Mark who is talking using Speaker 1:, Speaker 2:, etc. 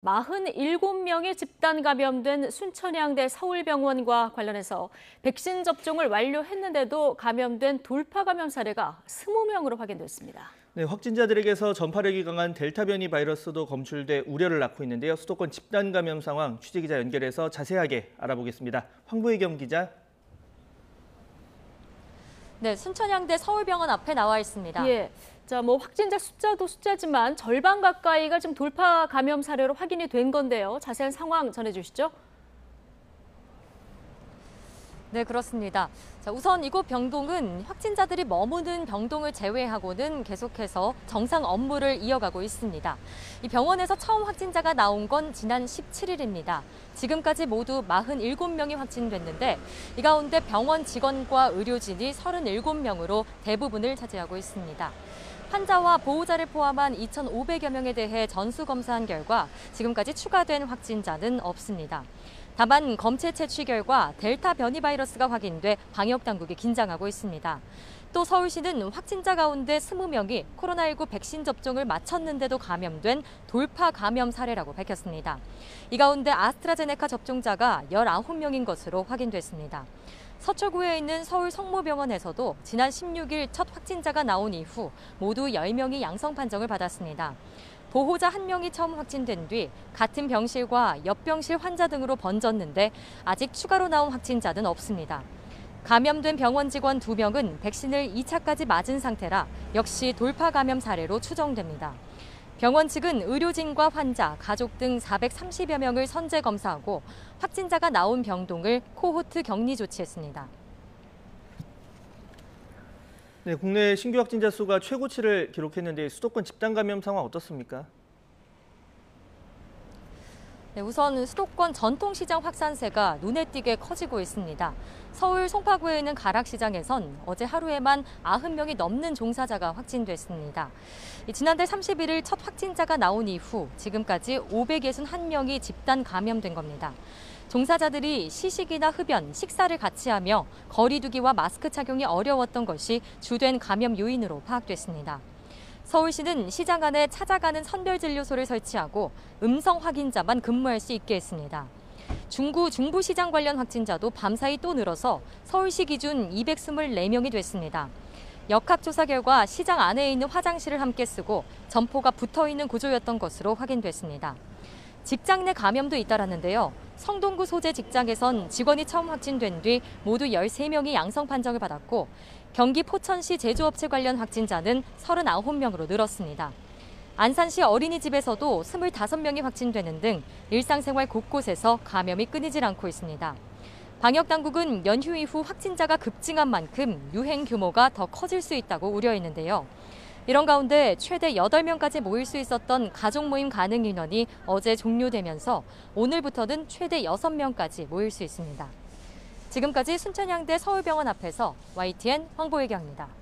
Speaker 1: 47명이 집단 감염된 순천향대 서울병원과 관련해서 백신 접종을 완료했는데도 감염된 돌파 감염 사례가 20명으로 확인됐습니다.
Speaker 2: 네, 확진자들에게서 전파력이 강한 델타 변이 바이러스도 검출돼 우려를 낳고 있는데요. 수도권 집단 감염 상황 취재기자 연결해서 자세하게 알아보겠습니다. 황보혜경 기자.
Speaker 3: 네, 순천향대 서울병원 앞에 나와 있습니다.
Speaker 1: 예. 자, 확진자 숫자도 숫자지만 절반 가까이가 지금 돌파 감염 사례로 확인이 된 건데요. 자세한 상황 전해주시죠.
Speaker 3: 네, 그렇습니다. 자, 우선 이곳 병동은 확진자들이 머무는 병동을 제외하고는 계속해서 정상 업무를 이어가고 있습니다. 이 병원에서 처음 확진자가 나온 건 지난 17일입니다. 지금까지 모두 47명이 확진됐는데 이 가운데 병원 직원과 의료진이 37명으로 대부분을 차지하고 있습니다. 환자와 보호자를 포함한 2,500여 명에 대해 전수검사한 결과 지금까지 추가된 확진자는 없습니다. 다만 검체 채취 결과 델타 변이 바이러스가 확인돼 방역당국이 긴장하고 있습니다. 또 서울시는 확진자 가운데 20명이 코로나19 백신 접종을 마쳤는데도 감염된 돌파 감염 사례라고 밝혔습니다. 이 가운데 아스트라제네카 접종자가 19명인 것으로 확인됐습니다. 서초구에 있는 서울 성모병원에서도 지난 16일 첫 확진자가 나온 이후 모두 10명이 양성 판정을 받았습니다. 보호자 1명이 처음 확진된 뒤 같은 병실과 옆 병실 환자 등으로 번졌는데 아직 추가로 나온 확진자는 없습니다. 감염된 병원 직원 2명은 백신을 2차까지 맞은 상태라 역시 돌파 감염 사례로 추정됩니다. 병원 측은 의료진과 환자, 가족 등 430여 명을 선제 검사하고 확진자가 나온 병동을 코호트 격리 조치했습니다.
Speaker 2: 네, 국내 신규 확진자 수가 최고치를 기록했는데 수도권 집단 감염 상황 어떻습니까?
Speaker 3: 네, 우선 수도권 전통시장 확산세가 눈에 띄게 커지고 있습니다. 서울 송파구에 있는 가락시장에선 어제 하루에만 90명이 넘는 종사자가 확진됐습니다. 지난달 31일 첫 확진자가 나온 이후 지금까지 561명이 집단 감염된 겁니다. 종사자들이 시식이나 흡연, 식사를 같이 하며 거리 두기와 마스크 착용이 어려웠던 것이 주된 감염 요인으로 파악됐습니다. 서울시는 시장 안에 찾아가는 선별진료소를 설치하고 음성 확인자만 근무할 수 있게 했습니다. 중부시장 관련 확진자도 밤사이 또 늘어서 서울시 기준 224명이 됐습니다. 역학조사 결과 시장 안에 있는 화장실을 함께 쓰고 점포가 붙어있는 구조였던 것으로 확인됐습니다. 직장 내 감염도 잇따랐는데요. 성동구 소재 직장에선 직원이 처음 확진된 뒤 모두 13명이 양성 판정을 받았고 경기 포천시 제조업체 관련 확진자는 39명으로 늘었습니다. 안산시 어린이집에서도 25명이 확진되는 등 일상생활 곳곳에서 감염이 끊이질 않고 있습니다. 방역당국은 연휴 이후 확진자가 급증한 만큼 유행 규모가 더 커질 수 있다고 우려했는데요. 이런 가운데 최대 8명까지 모일 수 있었던 가족 모임 가능 인원이 어제 종료되면서 오늘부터는 최대 6명까지 모일 수 있습니다. 지금까지 순천향대 서울병원 앞에서 YTN 황보혜경입니다.